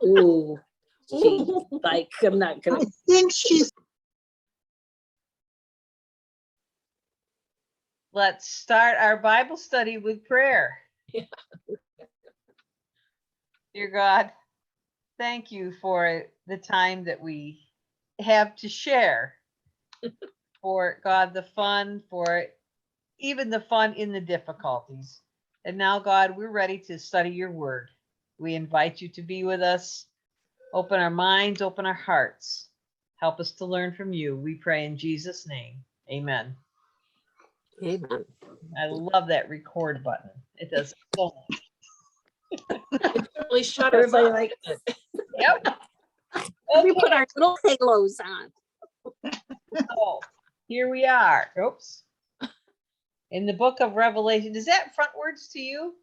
Ooh, she, like, I'm not I gonna. think she's Let's start our Bible study with prayer. Yeah. Dear God, thank you for the time that we have to share. For God, the fun, for even the fun in the difficulties. And now, God, we're ready to study your word. We invite you to be with us. Open our minds, open our hearts. Help us to learn from you. We pray in Jesus' name. Amen. Amen. I love that record button. It does so much. It really shut us Everybody up. likes it. Yep. We Okay. put our little halos on. So here we are. Oops. In the book of Revelation. Is that frontwards to you?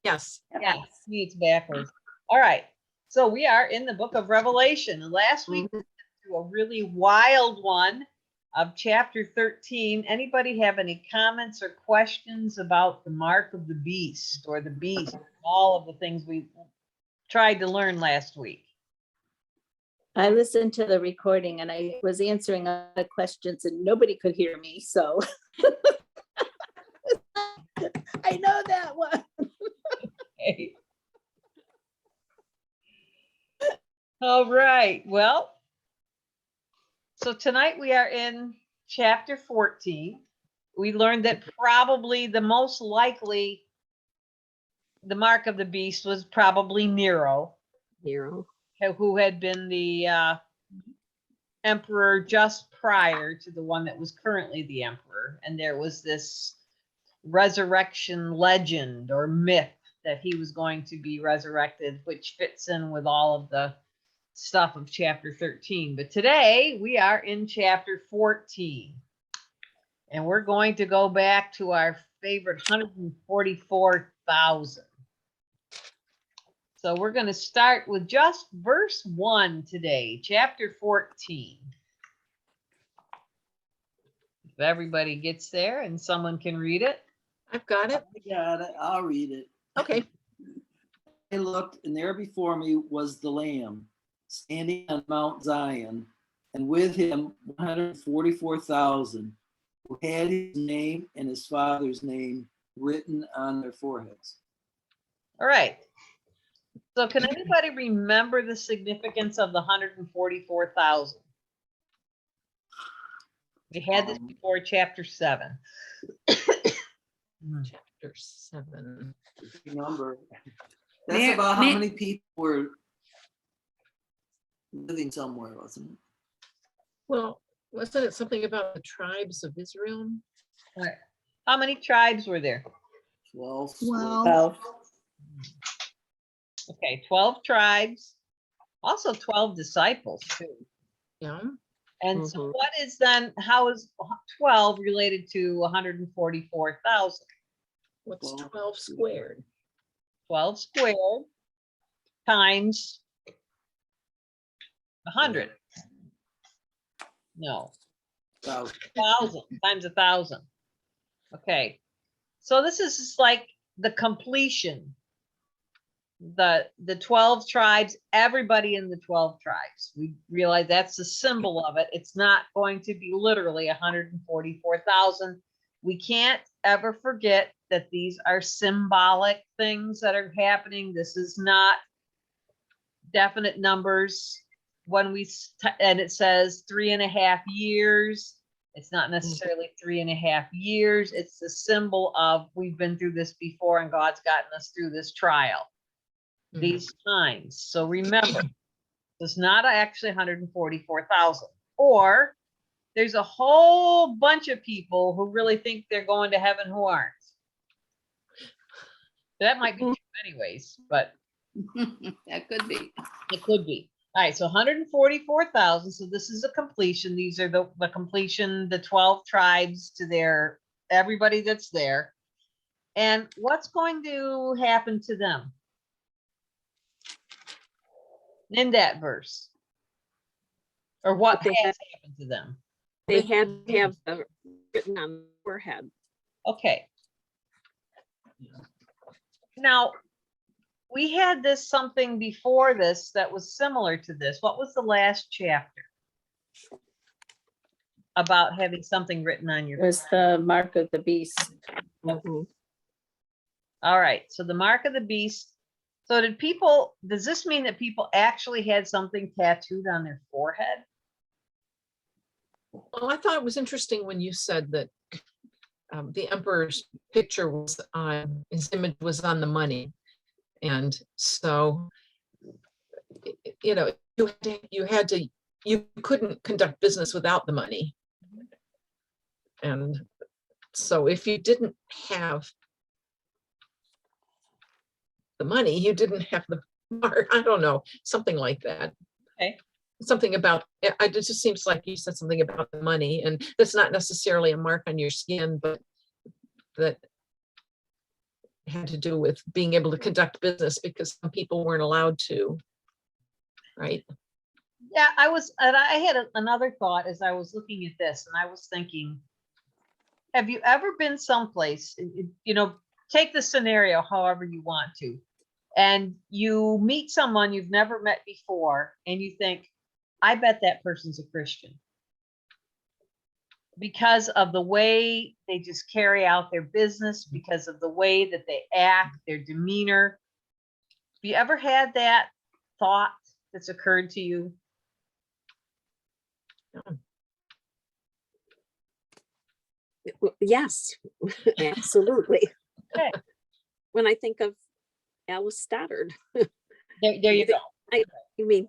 Yes. Yeah, me it's backwards. All right. So we are in the book of Revelation. And last week we went through a really wild one of chapter 13. Anybody have any comments or questions about the mark of the beast or the beast? All of the things we tried to learn last week. I listened to the recording and I was answering all the questions and nobody could hear me, so. I know that one. Okay. All right. Well, so tonight we are in chapter 14. We learned that probably the most likely the mark of the beast was probably Nero, who had been the emperor just prior to the one that was currently the emperor. And there was this resurrection legend or myth that he was going to be resurrected, which fits in with all of the stuff of chapter 13. But today we are in chapter 14. And we're going to go back to our favorite 144,000. So we're going to start with just verse 1 today, chapter 14. If everybody gets there and someone can read it. I've got it. I got it. I'll read it. Okay. I looked, and there before me was the Lamb, standing on Mount Zion, and with him 144,000, who had his name and his father's name written on their foreheads. All right. So can anybody remember the significance of the 144,000? We had this before chapter 7. Chapter 7. Number. That's about how many people were living somewhere, wasn't it? Well, wasn't it something about the tribes of Israel? All right. How many tribes were there? 12. 12. Okay, 12 tribes. Also 12 disciples too. Yeah. And so what is then, how is 12 related to 144,000? What's 12 squared? 12 squared times 100. No, 1,000 times 1,000. Okay, so this is just like the completion. The 12 tribes, everybody in the 12 tribes. We realize that's the symbol of it. It's not going to be literally 144,000. We can't ever forget that these are symbolic things that are happening. This is not definite numbers. When and it says 3.5 years, it's not necessarily 3.5 years. It's the symbol of we've been through this before and God's gotten us through this trial. These times. So remember, it's not actually 144,000. Or there's a whole bunch of people who really think they're going to heaven who aren't. That might be true anyways, but That could be. it could be. All right, so 144,000. So this is a completion. These are the completion, the 12 tribes to their everybody that's there. And what's going to happen to them? In that verse, or what has happened to them? They had to have the written on the forehead. Okay. Now, we had this something before this that was similar to this. What was the last chapter? About having something written on It your. was the mark of the beast. Mhm. All right, so the mark of the beast. So does this mean that people actually had something tattooed on their forehead? Well, I thought it was interesting when you said that the emperor's picture was on, his image was on the money. And so, you know, you couldn't conduct business without the money. And so if you didn't have the money, you didn't have the mark. I don't know, something like that. Okay. Something about, it just seems like you said something about the money, and that's not necessarily a mark on your skin, but that had to do with being able to conduct business because some people weren't allowed to, right? Yeah, I had another thought as I was looking at this, and I was thinking, have you ever been someplace, take the scenario however you want to, and you meet someone you've never met before, and you think, I bet that person's a Christian. Because of the way they just carry out their business, because of the way that they act, their demeanor. Have you ever had that thought that's occurred to you? Yes, absolutely. Okay. When I think of Alice Stoddard, There you go. you mean,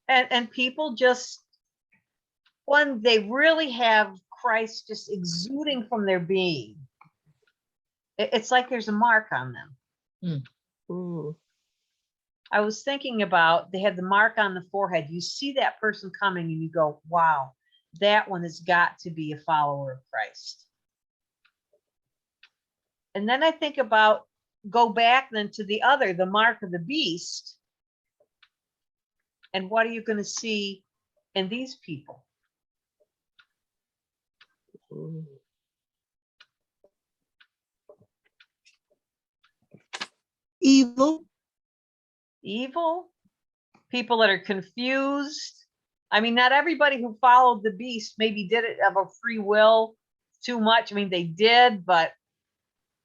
And people just, when they really have Christ just exuding from their being, it's like there's a mark on them. mm, I was thinking about, they had the mark on the forehead. You see that person coming and you go, wow, that one has got to be a follower of Christ. And then I think about, go back then to the mark of the beast. And what are you going to see in these people? mm. Evil. Evil, people that are confused. I mean, not everybody who followed the beast maybe did it of a free will too much. I mean, they did, but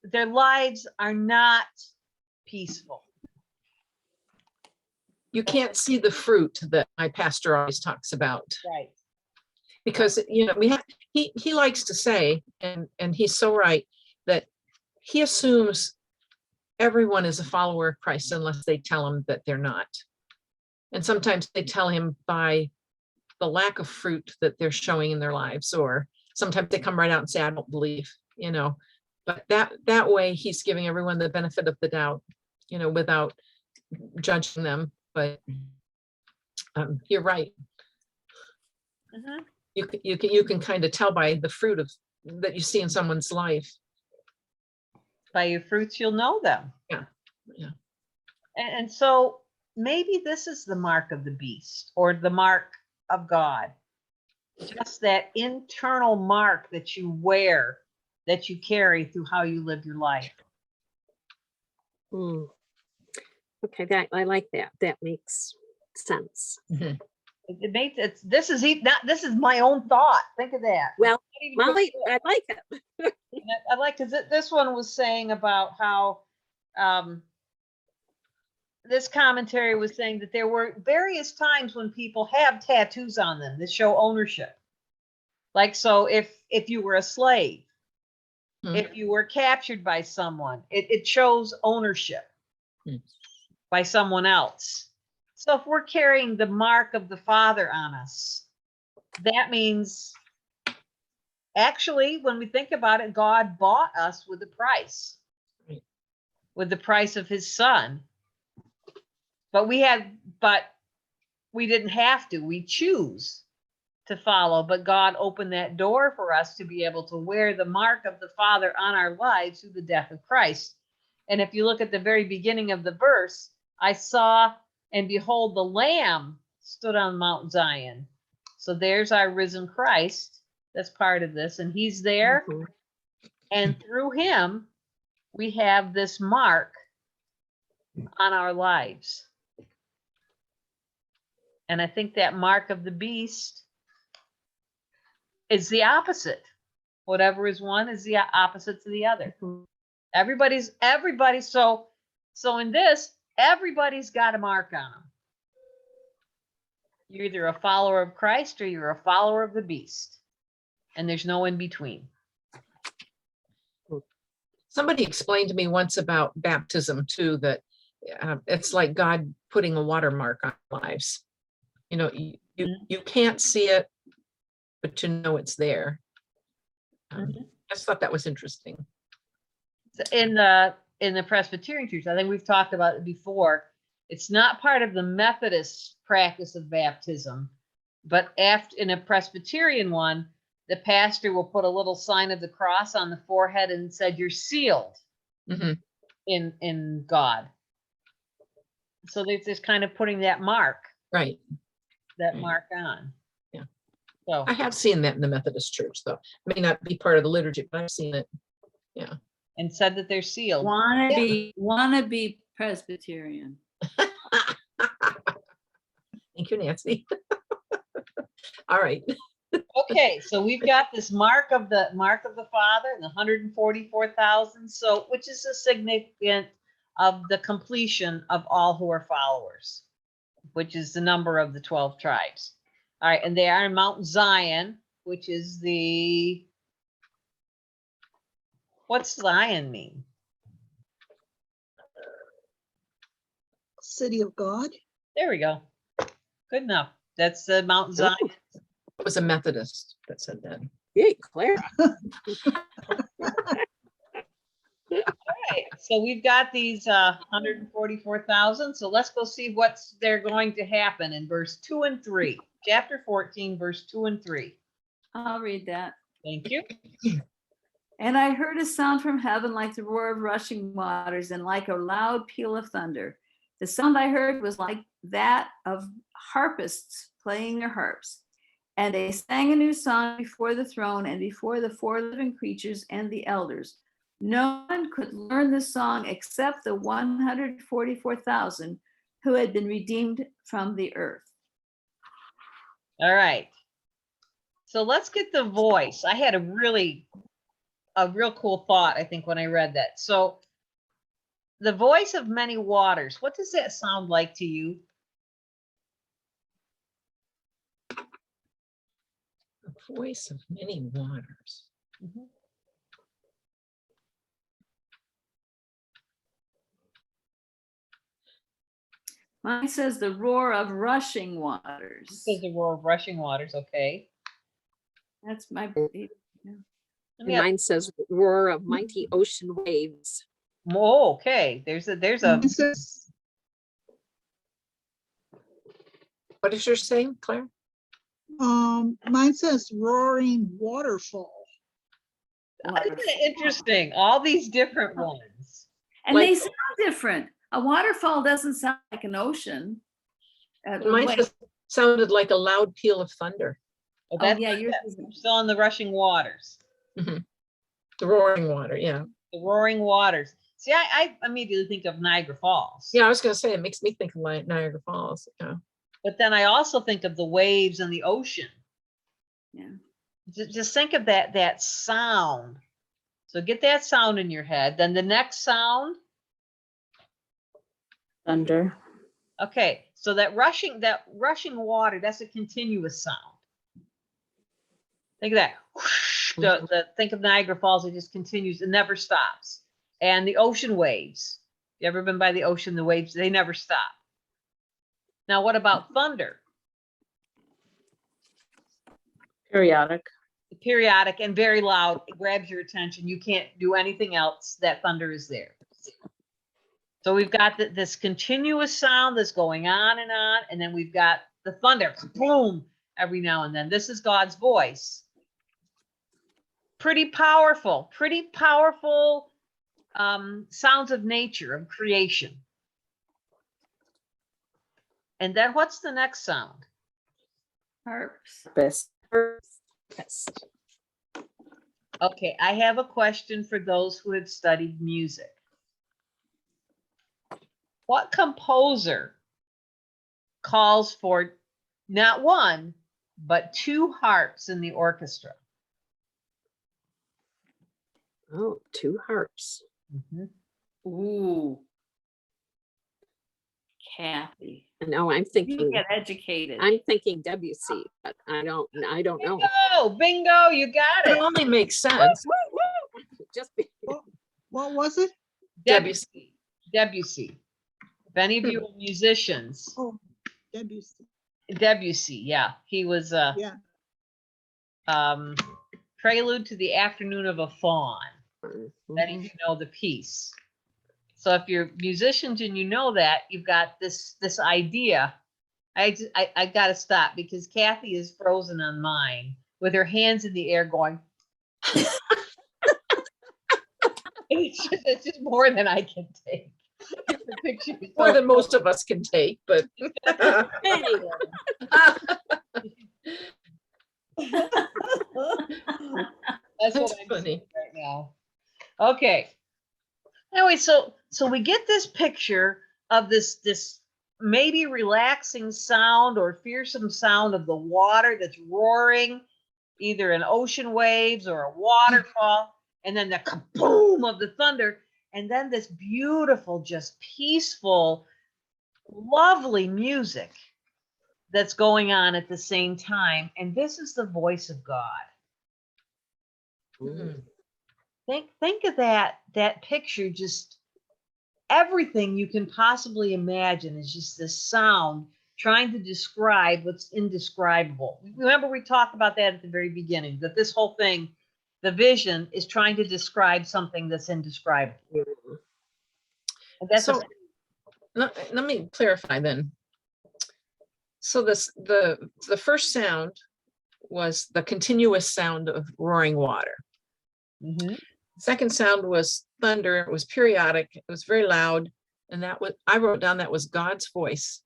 their lives are not peaceful. You can't see the fruit that my pastor always talks about, Right. because he likes to say, and he's so right, that he assumes everyone is a follower of Christ unless they tell him that they're not. And sometimes they tell him by the lack of fruit that they're showing in their lives, or sometimes they come right out and say, I don't believe, but that way he's giving everyone the benefit of the doubt, without judging them. But you're right. Mm-hmm. You can kind of tell by the fruit that you see in someone's life. By your fruits, you'll know them. Yeah. And so maybe this is the mark of the beast or the mark of God. Just that internal mark that you wear, that you carry through how you live your life. Mm. Okay, I like that. That makes sense. Mhm. This is my own thought. Think of that. Well, Molly, I like it. I like, because this one was saying about how this commentary was saying that there were various times when people have tattoos on them that show ownership. Like, so if you were a slave, if you were captured by someone, it shows ownership by someone else. So if we're carrying the mark of the Father on us, that means, actually, when we think about it, God bought us with a price, with the price of his son. But we didn't have to. We choose to follow, but God opened that door for us to be able to wear the mark of the Father on our lives through the death of Christ. And if you look at the very beginning of the verse, I saw and behold, the Lamb stood on Mount Zion. So there's our risen Christ. That's part of this. And he's there. Mhm. And through him, we have this mark on our lives. And I think that mark of the beast is the opposite. Whatever is one is the opposite to the other. Everybody. So in this, everybody's got a mark on them. You're either a follower of Christ or you're a follower of the beast. And there's no in between. Somebody explained to me once about baptism too, that it's like God putting a watermark on our lives. You know, you can't see it, but you know it's there. I just thought that was interesting. In the Presbyterian church, I think we've talked about it before. It's not part of the Methodist practice of baptism, but in a Presbyterian one, the pastor will put a little sign of the cross on the forehead and said, "You're sealed in God." So there's this kind of putting that mark, Right. that mark on. Yeah. So I have seen that in the Methodist church, though. May not be part of the liturgy, but I've seen it. Yeah. and said that they're sealed. Wanna be Presbyterian. Thank you, Nancy. All right. Okay, so we've got this mark of the Father and the 144,000. So, which is a significant of the completion of all who are followers, which is the number of the 12 tribes. All right, and they are in Mount Zion, which is what's Zion mean? City of God. There we go. Good enough. That's the Mount Zion. It was a Methodist that said that. Yay, Claire. Right, so we've got these 144,000. So let's go see what's they're going to happen in verse 2 and 3. Chapter 14, verse 2 and 3. I'll read that. Thank you. And I heard a sound from heaven like the roar of rushing waters and like a loud peal of thunder. The sound I heard was like that of harpists playing their harps. And they sang a new song before the throne and before the 4 living creatures and the elders. No one could learn the song except the 144,000 who had been redeemed from the earth. All right. So let's get the voice. I had a real cool thought, I think, when I read that. So the voice of many waters, what does that sound like to you? The voice of many waters. Mine says the roar of rushing waters. This is the roar of rushing waters, okay. That's my. Let me Mine says roar of mighty ocean waves. Oh, okay. There's a Mine says, What is yours saying, Claire? mine says roaring waterfall. Isn't it interesting? All these different ones. And Like- they sound different. A waterfall doesn't sound like an ocean. The Mine way- just sounded like a loud peal of thunder. Oh, Oh, that's yeah, not yours that. is- We're still on the rushing waters, The roaring water, yeah. the roaring waters. See, I immediately think of Niagara Falls. Yeah, I was gonna say, it makes me think of Niagara Falls. Yeah. But then I also think of the waves and the ocean. Yeah. Just think of that sound. So get that sound in your head. Then the next sound. Thunder. Okay, so that rushing water, that's a continuous sound. Think of that. Whoosh, think of Niagara Falls, it just continues, it never stops. And the ocean waves. You ever been by the ocean? The waves, they never stop. Now, what about thunder? Periodic. Periodic and very loud. It grabs your attention. You can't do anything else. That thunder is there. So we've got this continuous sound that's going on, and then we've got the thunder, boom, every now and then. This is God's voice. Pretty powerful sounds of nature, of creation. And then what's the next sound? Harps. Best. Okay, I have a question for those who have studied music. What composer calls for not one, but two harps in the orchestra? Oh, two harps. Mhm. Ooh. Kathy, No, I'm you thinking, get educated. I'm thinking Debussy, but I don't know. Bingo, bingo, you got It it. only makes sense. Just be- What was it? Debussy. Debussy. If any of you Hmm. are musicians, Oh, Debussy. Debussy, yeah, he was Yeah. Prelude to the Afternoon of a Faun. That if Mhm. you know the piece. So if you're musicians and you know that, you've got this idea. I got to stop because Kathy is frozen on mine with her hands in the air going. It's just more than I can take. The picture is More so than most of us can take, but Hey, That's what That's I'm funny. seeing right now. Okay. Anyway, so we get this picture of this maybe relaxing sound or fearsome sound of the water that's roaring, either in ocean waves or a waterfall, and then the kaboom of the thunder, and then this beautiful, just peaceful, lovely music that's going on at the same time. And this is the voice of God. Mm. Think of that picture, just everything you can possibly imagine is just this sound trying to describe what's indescribable. Remember, we talked about that at the very beginning, that this whole thing, the vision, is trying to describe something that's indescribable. And that's So let me clarify then. So the first sound was the continuous sound of roaring water. Mhm. Second sound was thunder. It was periodic. It was very loud. And that was, I wrote down that was God's voice.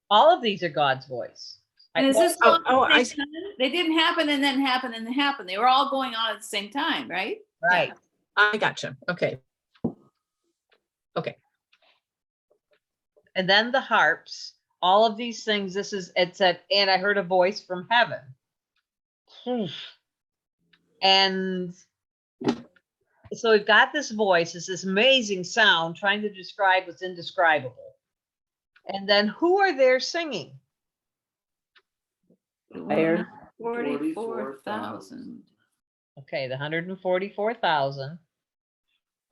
All of these are God's voice. And is this Oh, all oh, at I the same time? They didn't happen and then happen and then happen. They were all going on at the same time, right? Right. I gotcha. Okay. Okay. And then the harps, all of these things, it said, and I heard a voice from heaven. And so we've got this voice, it's this amazing sound trying to describe what's indescribable. And then who are there singing? Where? 44,000. 44,000. Okay, the 144,000.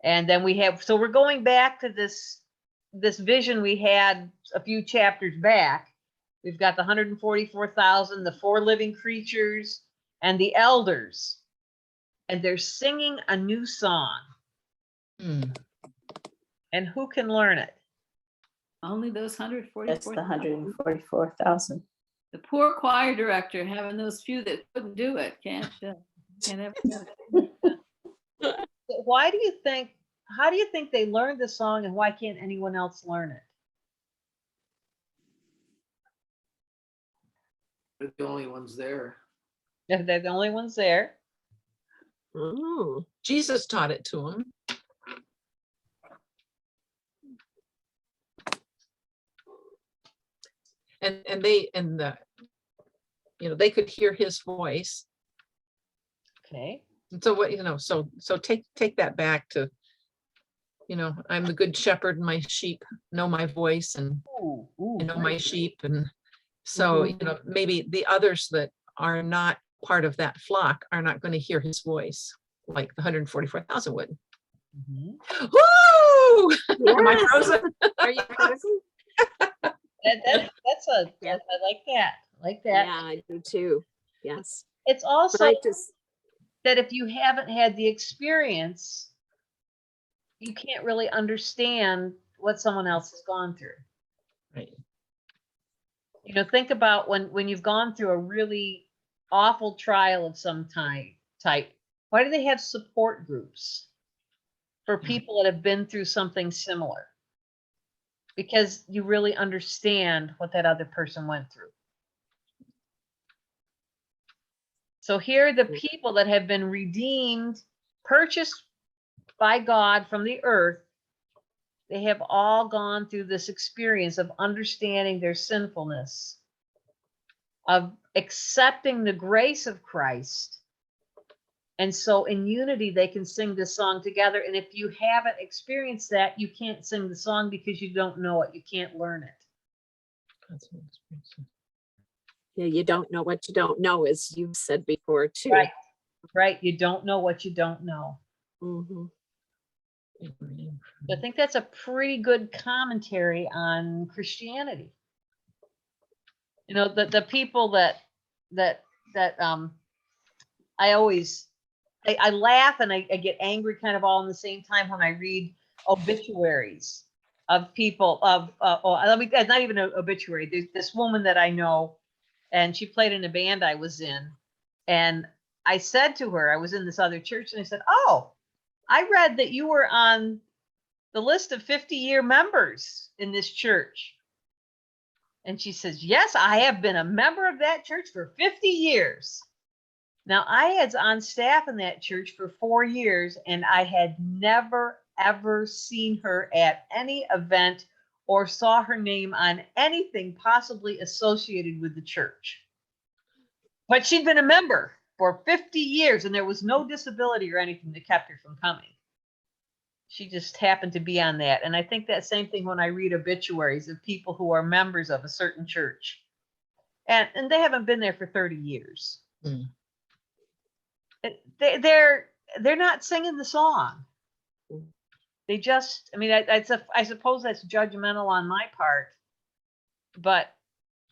And then we have, so we're going back to this vision we had a few chapters back. We've got the 144,000, the four living creatures, and the elders. And they're singing a new song. Hmm. And who can learn it? Only those That's 144,000. the 144,000. The poor choir director having those few that couldn't do it. Can't ever get it. Why do you think, how do you think they learned the song and why can't anyone else learn it? They're the only ones there. If they're the only ones there. Oh, Jesus taught it to him. And they they could hear his voice. Okay. And so what, so take that back to, I'm the good shepherd and my sheep know my voice and Ooh, ooh, I know my sheep. And so, maybe the others that are not part of that flock are not going to hear his voice like the 144,000 would. Mhm. Woo! Am I yes. frozen? Are you frozen? That's a, Yeah. I like that. I like that. Yeah, I do too. Yes. It's But also I just, that if you haven't had the experience, you can't really understand what someone else has gone through. Right. Think about when you've gone through a really awful trial of some type. Why do they have support groups for people that have been through something similar? Because you really understand what that other person went through. So here are the people that have been redeemed, purchased by God from the earth. They have all gone through this experience of understanding their sinfulness, of accepting the grace of Christ. And so in unity, they can sing this song together. And if you haven't experienced that, you can't sing the song because you don't know it. You can't learn it. Yeah, you don't know what you don't know, as you've said before too. Right. Right. You don't know what you don't know. Mhm. I think that's a pretty good commentary on Christianity. You know, the people that I laugh and I get angry kind of all in the same time when I read obituaries of people it's not even an obituary. There's this woman that I know, and she played in a band I was in, and I said to her, I was in this other church, and I said, "Oh, I read that you were on the list of 50-year members in this church." And she says, "Yes, I have been a member of that church for 50 years. Now, I was on staff in that church for 4 years, and I had never, ever seen her at any event or saw her name on anything possibly associated with the church. But she'd been a member for 50 years, and there was no disability or anything that kept her from coming. She just happened to be on that." And I think that same thing when I read obituaries of people who are members of a certain church. And they haven't been there for 30 years. Mm. They're not singing the song. They just, I mean, I suppose that's judgmental on my part. But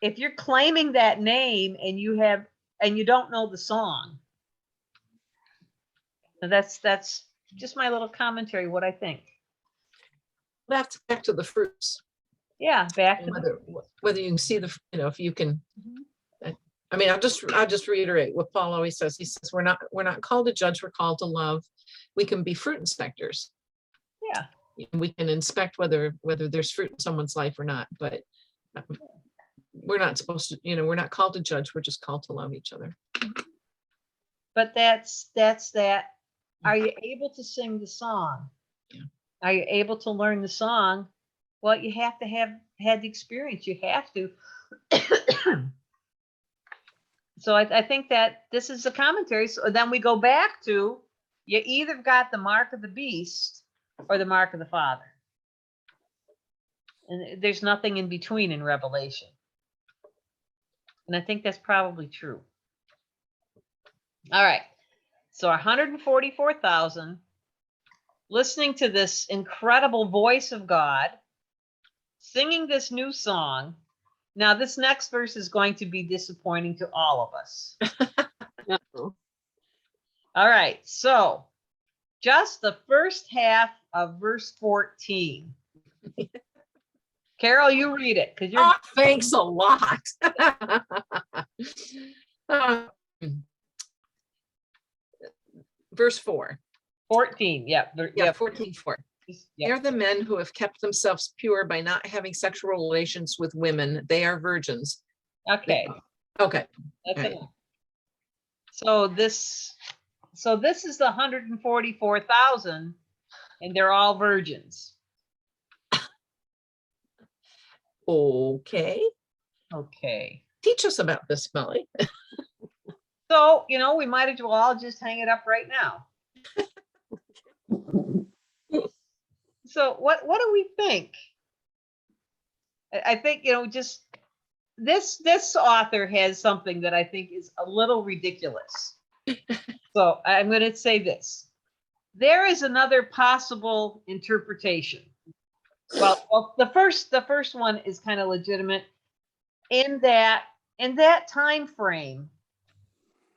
if you're claiming that name and you don't know the song, that's just my little commentary, what I think. That's back to the fruits. Yeah, back to Whether you can see if you can. I mean, I'll just reiterate what Paul always says. He says, we're not called to judge, we're called to love. We can be fruit inspectors. Yeah. We can inspect whether there's fruit in someone's life or not, but we're not supposed to, we're not called to judge, we're just called to love each other. But that's that. Are you able to sing the song? Yeah. Are you able to learn the song? Well, you have to have had the experience. You have to. So I think that this is a commentary. So then we go back to, you either got the mark of the beast or the mark of the Father. And there's nothing in between in Revelation. And I think that's probably true. All right. So 144,000 listening to this incredible voice of God, singing this new song. Now, this next verse is going to be disappointing to all of us. Uh-oh. All right. So just the first half of verse 14. Carol, you read it because you're. Oh, thanks a lot. Verse 4. 14. Yeah. Yeah, 14:4. Yeah. They're the men who have kept themselves pure by not having sexual relations with women. They are virgins. Okay. Okay. That's Right. enough. So this is the 144,000, and they're all virgins. Okay. Okay. Teach us about this, Molly. So, we might as well all just hang it up right now. So what do we think? I think, just this author has something that I think is a little ridiculous. So I'm going to say this. There is another possible interpretation. Well, the first one is kind of legitimate in that time frame.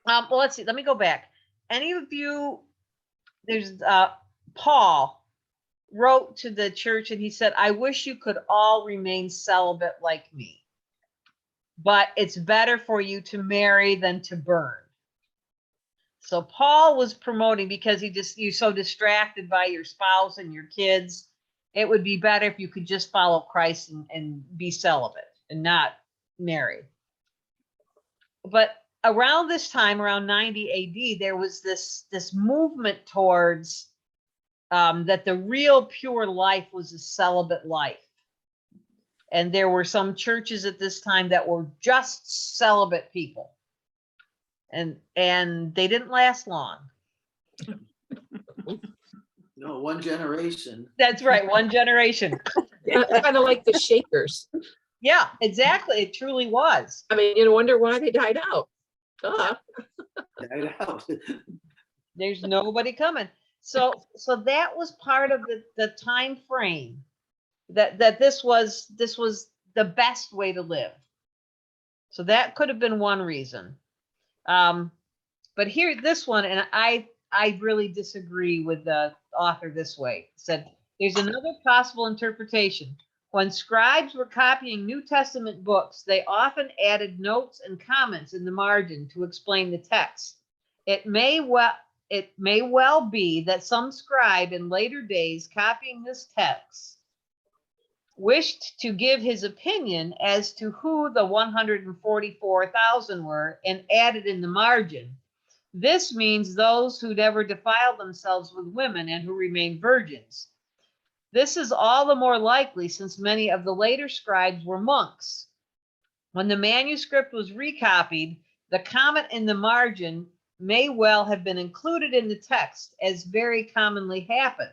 Well, let's see. Let me go back. Any of you, there's Paul wrote to the church and he said, "I wish you could all remain celibate like me, but it's better for you to marry than to burn." So Paul was promoting, because you're so distracted by your spouse and your kids, it would be better if you could just follow Christ and be celibate and not marry. But around this time, around 90 AD, there was this movement towards that the real pure life was a celibate life. And there were some churches at this time that were just celibate people. And they didn't last long. No, one generation. That's right, one generation. Kind of like the Shakers. Yeah, exactly. It truly was. I mean, you wonder why they died out. Died out. There's nobody coming. So that was part of the time frame that this was the best way to live. So that could have been one reason. But here, this one, and I really disagree with the author this way. It said, there's another possible interpretation. When scribes were copying New Testament books, they often added notes and comments in the margin to explain the text. It may well be that some scribe in later days copying this text wished to give his opinion as to who the 144,000 were and added in the margin. This means those who never defiled themselves with women and who remained virgins. This is all the more likely since many of the later scribes were monks. When the manuscript was recopied, the comment in the margin may well have been included in the text, as very commonly happened.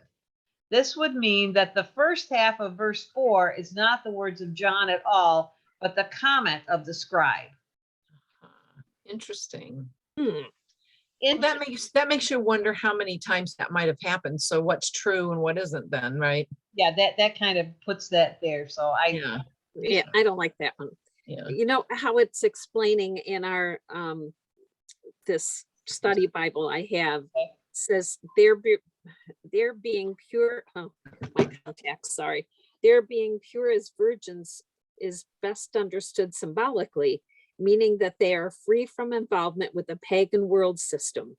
This would mean that the first half of verse 4 is not the words of John at all, but the comment of the scribe. Interesting. That makes you wonder how many times that might have happened. So what's true and what isn't then, right? Yeah, that kind of puts that there. So Yeah, I don't like that one. Yeah. You know how it's explaining in our this study Bible I have, says they're being pure. Oh, my contacts, sorry. They're being pure as virgins is best understood symbolically, meaning that they are free from involvement with the pagan world system.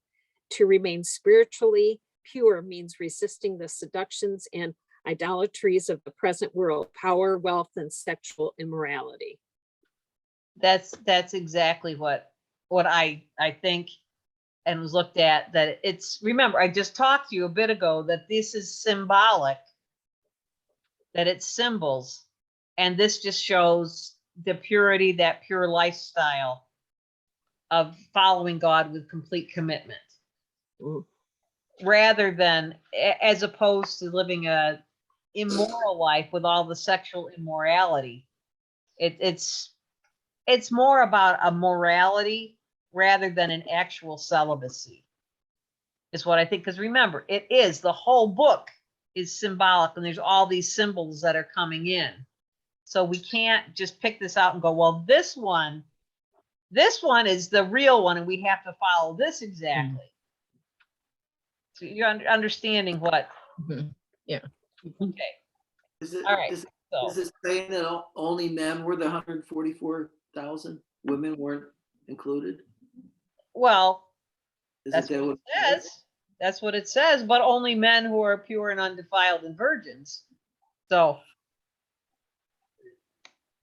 To remain spiritually pure means resisting the seductions and idolatries of the present world, power, wealth, and sexual immorality. That's exactly what I think and was looked at, that it's, remember, I just talked to you a bit ago that this is symbolic, that it's symbols, and this just shows the purity, that pure lifestyle of following God with complete commitment. Rather than, as opposed to living a immoral life with all the sexual immorality. It's more about a morality rather than an actual celibacy, is what I think. Because remember, the whole book is symbolic, and there's all these symbols that are coming in. So we can't just pick this out and go, well, this one is the real one, and we have to follow this exactly. So you're understanding what? Yeah. Okay. Is it, All right. is So it saying that only men were the 144,000? Women weren't included? well, Is that's that what it says. That's what it says, but only men who are pure and undefiled and virgins. So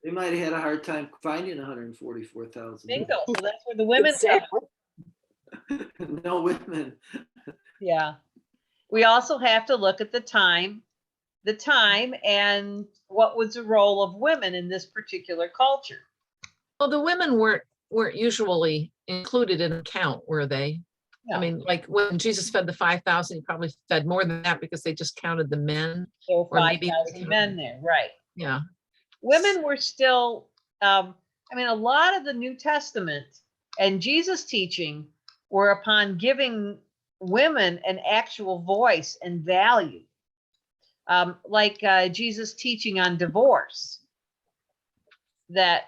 They might have had a hard time finding 144,000. bingo. So that's where the women come. Exactly. No women. Yeah. We also have to look at the time and what was the role of women in this particular culture. Well, the women weren't usually included in the count, were they? No. I mean, like when Jesus fed the 5,000, he probably fed more than that because they just counted the men. There were Or maybe 5,000 men there, right? Yeah. Women were still, a lot of the New Testament and Jesus' teaching were upon giving women an actual voice and value. Like Jesus' teaching on divorce, that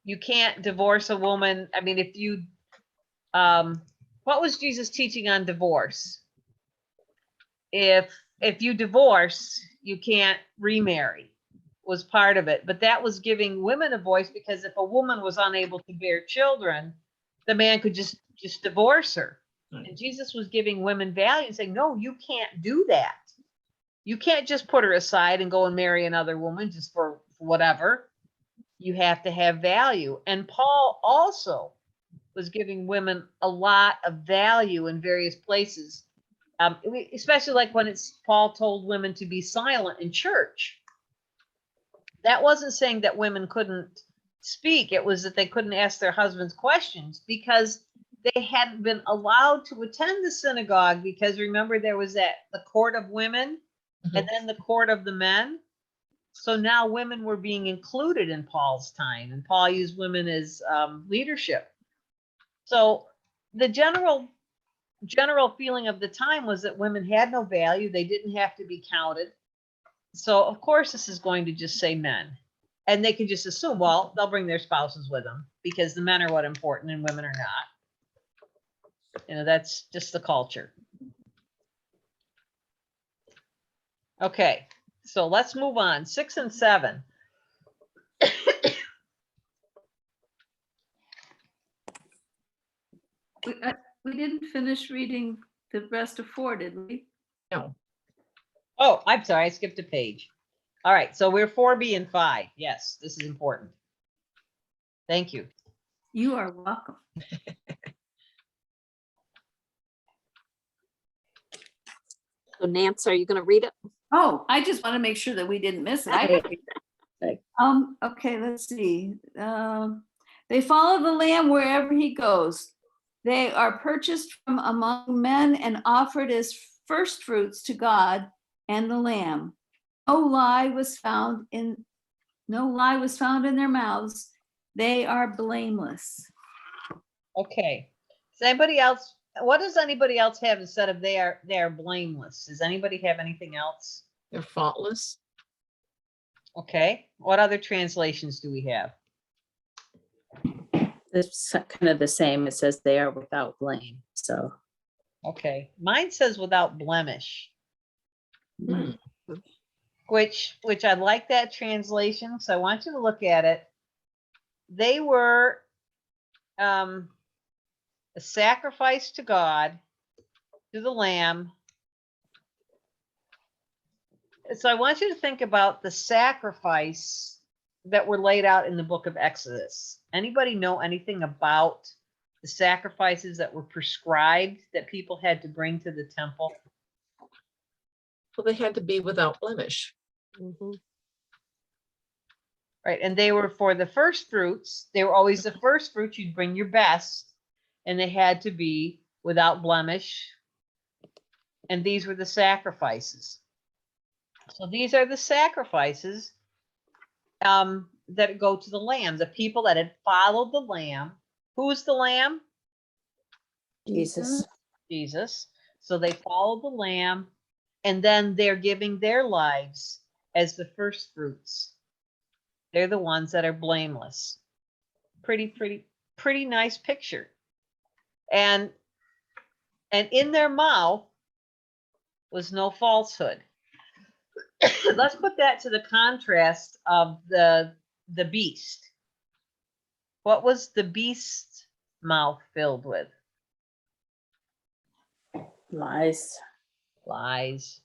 you can't divorce a woman. I mean, if you, what was Jesus' teaching on divorce? If you divorce, you can't remarry, was part of it. But that was giving women a voice, because if a woman was unable to bear children, the man could just divorce her. And Jesus was giving women value and saying, no, you can't do that. You can't just put her aside and go and marry another woman just for whatever. you have to have value. And Paul also was giving women a lot of value in various places. Especially like when Paul told women to be silent in church. That wasn't saying that women couldn't speak. It was that they couldn't ask their husbands questions because they hadn't been allowed to attend the synagogue, because remember there was the court of women and then the court of the men. So now women were being included in Paul's time, and Paul used women as leadership. So the general feeling of the time was that women had no value. They didn't have to be counted. So of course this is going to just say men, and they can just assume, well, they'll bring their spouses with them because the men are what important and women are not. That's just the culture. Okay, so let's move on. 6 and 7. We didn't finish reading the rest of 4, did we? No, Oh, I'm sorry, I skipped a page. All right, so we're 4B and 5. Yes, this is important. Thank you. You are welcome. So Nance, are you going to read it? Oh, I just want to make sure that we didn't miss it. Okay, let's see. They follow the Lamb wherever he goes. They are purchased from among men and offered as first fruits to God and the Lamb. No lie was found in their mouths. They are blameless. Okay. What does anybody else have instead of they are blameless? Does anybody have anything else? they're faultless. Okay. What other translations do we have? It's kind of the same. It says they are without blame. So Okay. Mine says without blemish, Hmm. which I like that translation. So I want you to look at it. They were a sacrifice to God, to the Lamb. So I want you to think about the sacrifice that were laid out in the book of Exodus. Anybody know anything about the sacrifices that were prescribed that people had to bring to the temple? Well, they had to be without blemish. Mhm. Right. And they were for the first fruits. They were always the first fruits. You'd bring your best, and they had to be without blemish. And these were the sacrifices. So these are the sacrifices that go to the Lamb, the people that had followed the Lamb. Who's the Lamb? Jesus. Jesus. So they followed the Lamb, and then they're giving their lives as the first fruits. They're the ones that are blameless. Pretty nice picture. And in their mouth was no falsehood. Let's put that to the contrast of the beast. What was the beast's mouth filled with? Lies. Lies.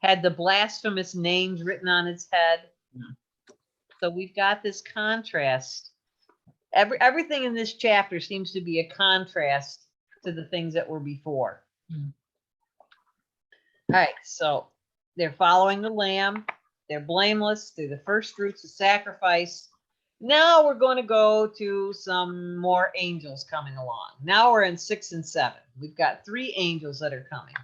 Had the blasphemous names written on its head. So we've got this contrast. Everything in this chapter seems to be a contrast to the things that were before. All right, so they're following the Lamb. They're blameless. They're the first fruits of sacrifice. Now we're going to go to some more angels coming along. Now we're in 6 and 7. We've got 3 angels that are coming.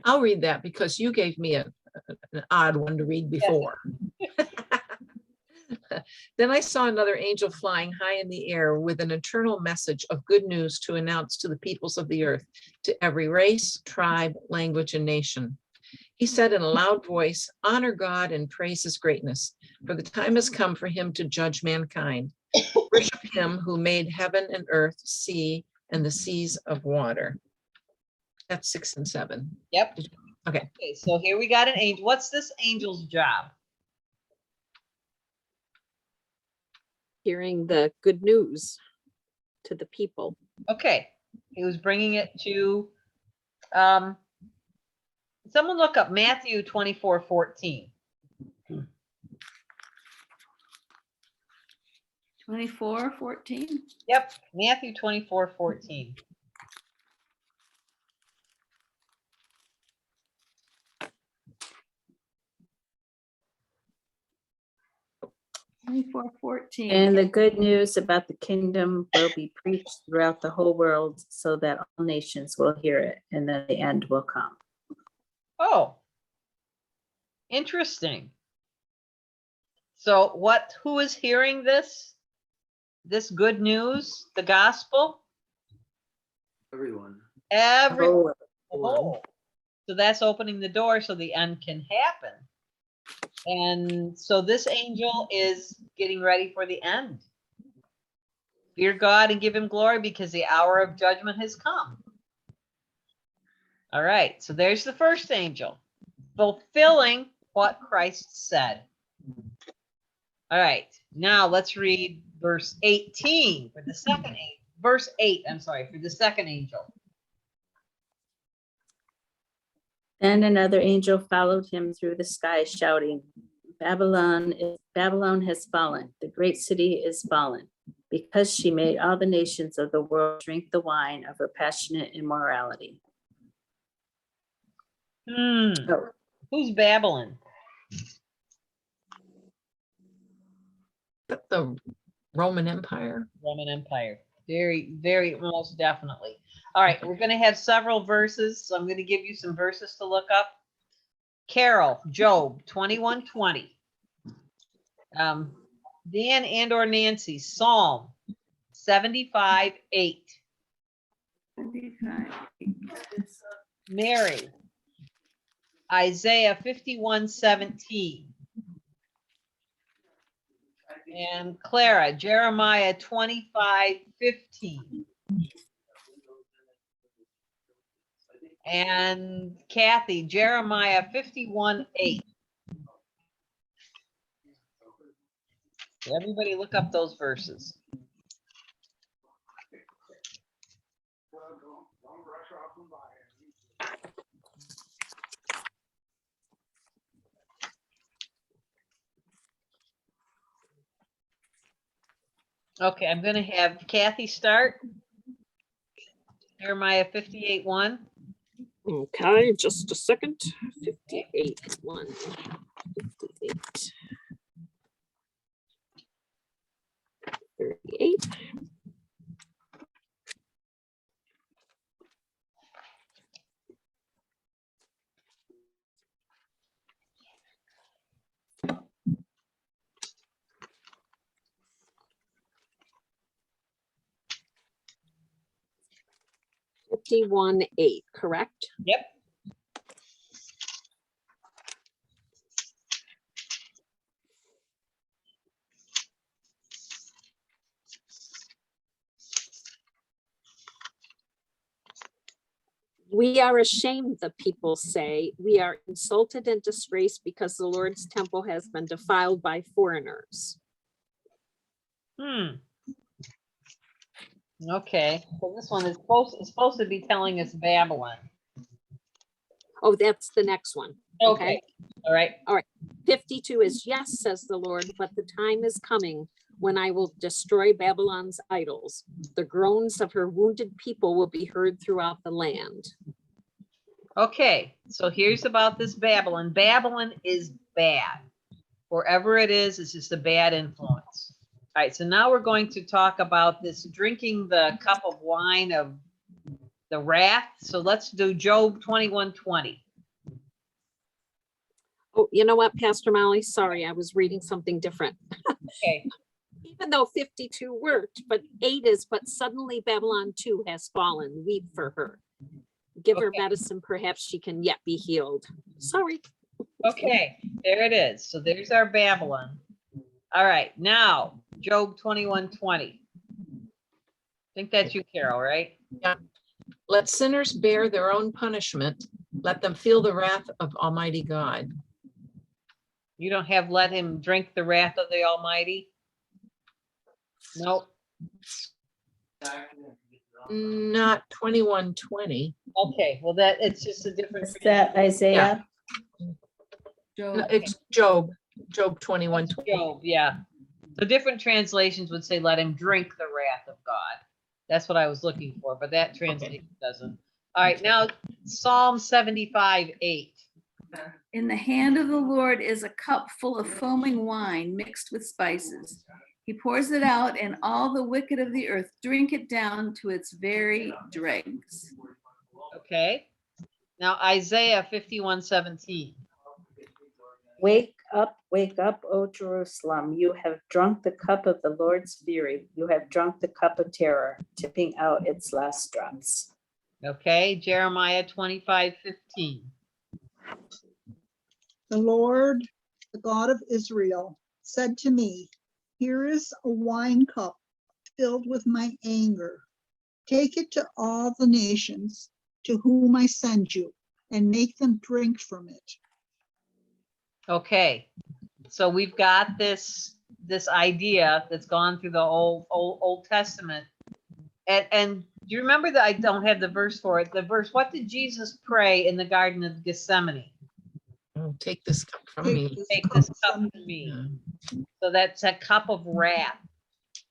I'll read that because you gave me an odd one to read before. Then I saw another angel flying high in the air with an eternal message of good news to announce to the peoples of the earth, to every race, tribe, language, and nation. He said in a loud voice, honor God and praise his greatness, for the time has come for him to judge mankind. Worship him who made heaven and earth, sea, and the seas of water. That's 6 and 7. Yep. Okay. Okay, so here we got an angel. What's this angel's job? Hearing the good news to the people. Okay, he was bringing it to, someone look up Matthew 24:14. 24:14. Yep, Matthew 24:14. And 24:14. the good news about the kingdom will be preached throughout the whole world so that all nations will hear it, and then the end will come. Oh, interesting. So who is hearing this? This good news, the gospel? Everyone. Everyone. Oh, So that's opening the door so the end can happen. And so this angel is getting ready for the end. Fear God and give him glory because the hour of judgment has come. All right, so there's the first angel, fulfilling what Christ said. All right, now let's read verse 18 for the second angel. Verse 8, I'm sorry, for the second angel. Then another angel followed him through the sky, shouting, Babylon has fallen. The great city is fallen, because she made all the nations of the world drink the wine of her passionate immorality. Oh, Who's Babylon? But the Roman Empire. Roman Empire. Very, very, most definitely. All right, we're going to have several verses, so I'm going to give you some verses to look up. Carol, Job 21:20. Dan and or Nancy, Psalm 75:8. Mary, Isaiah 51:17. And Clara, Jeremiah 25:15. And Kathy, Jeremiah 51:8. Everybody look up those verses. Okay, I'm going to have Kathy start. Jeremiah 58:1. Okay, just a second. 58:1. 58. 38. $51.8, correct? Yep. We are ashamed, the people say. We are insulted and disgraced because the Lord's temple has been defiled by foreigners. Okay, so this one is supposed to be telling us Babylon. Oh, that's the next one. Okay, all right. 52 is, yes, says the Lord, but the time is coming when I will destroy Babylon's idols. The groans of her wounded people will be heard throughout the land. Okay, so here's about this Babylon. Babylon is bad. Wherever it is, it's just a bad influence. All right, so now we're going to talk about this drinking the cup of wine of the wrath. So let's do Job 21:20. Oh, you know what, Pastor Molly? Sorry, I was reading something different. Okay, Even though 52 worked, but 8 is, but suddenly Babylon too has fallen. Weep for her. Give her Okay. medicine, perhaps she can yet be healed. Sorry. okay, there it is. So there's our Babylon. All right, now Job 21:20. I think that's you, Carol, right? Let sinners bear their own punishment. Let them feel the wrath of Almighty God. You don't have let him drink the wrath of the Almighty? Nope. Not 21:20. Okay, well that it's just a different. is that Isaiah? No, it's Job 21:20. Job, yeah. So different translations would say, let him drink the wrath of God. That's what I was looking for, but that translation doesn't. All right, now Psalm 75:8. In the hand of the Lord is a cup full of foaming wine mixed with spices. He pours it out, and all the wicked of the earth drink it down to its very dregs. Okay. Now Isaiah 51:17. Wake up, O Jerusalem. You have drunk the cup of the Lord's fury. You have drunk the cup of terror, tipping out its last drops. Okay, Jeremiah 25:15. The Lord, the God of Israel, said to me, here is a wine cup filled with my anger. Take it to all the nations to whom I send you and make them drink from it. Okay, so we've got this idea that's gone through the Old Testament. And do you remember that I don't have the verse for it? The verse, what did Jesus pray in the Garden of Gethsemane? Oh, take this cup from Take me. this Take cup this from cup from me. me. Yeah. So that's a cup of wrath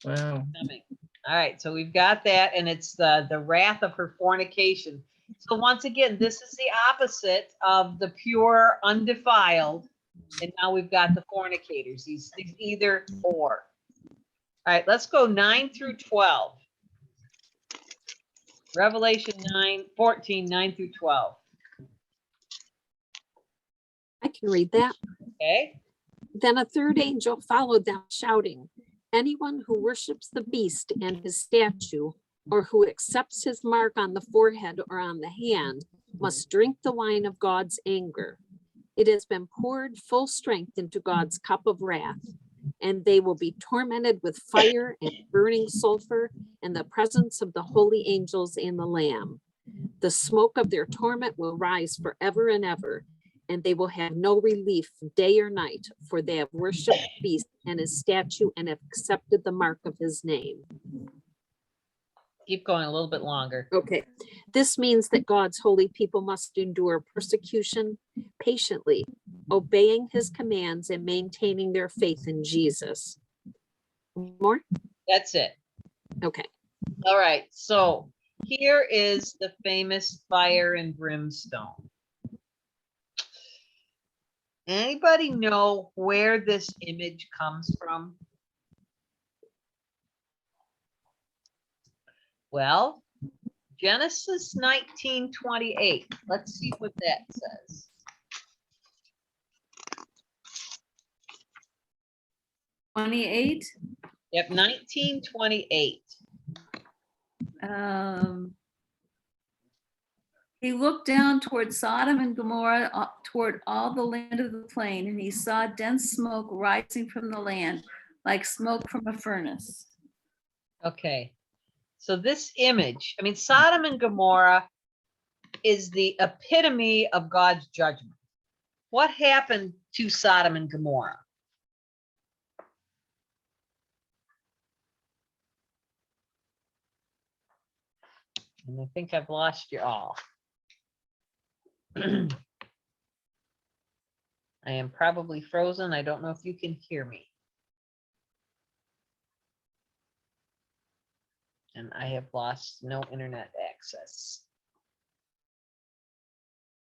Wow. coming. All right, so we've got that, and it's the wrath of her fornication. So once again, this is the opposite of the pure, undefiled, and now we've got the fornicators. These either or. All right, let's go 9 through 12. Revelation 9:14, 9 through 12. I can read that. Okay. Then a third angel followed them, shouting, anyone who worships the beast and his statue, or who accepts his mark on the forehead or on the hand, must drink the wine of God's anger. It has been poured full strength into God's cup of wrath, and they will be tormented with fire and burning sulfur in the presence of the holy angels and the Lamb. The smoke of their torment will rise forever and ever, and they will have no relief day or night, for they have worshipped the beast and his statue and have accepted the mark of his name. Keep going a little bit longer. Okay, this means that God's holy people must endure persecution patiently, obeying his commands and maintaining their faith in Jesus. More? That's it. Okay. All right, so here is the famous fire and brimstone. Anybody know where this image comes from? Well, Genesis 19:28. Let's see what that says. "28, Yep, 19:28. he looked down toward Sodom and Gomorrah, toward all the land of the plain, and he saw dense smoke rising from the land, like smoke from a furnace." Okay, so this image, I mean, Sodom and Gomorrah is the epitome of God's judgment. What happened to Sodom and Gomorrah? And I think I've lost you all. I am probably frozen. I don't know if you can hear me. And I have lost no internet access.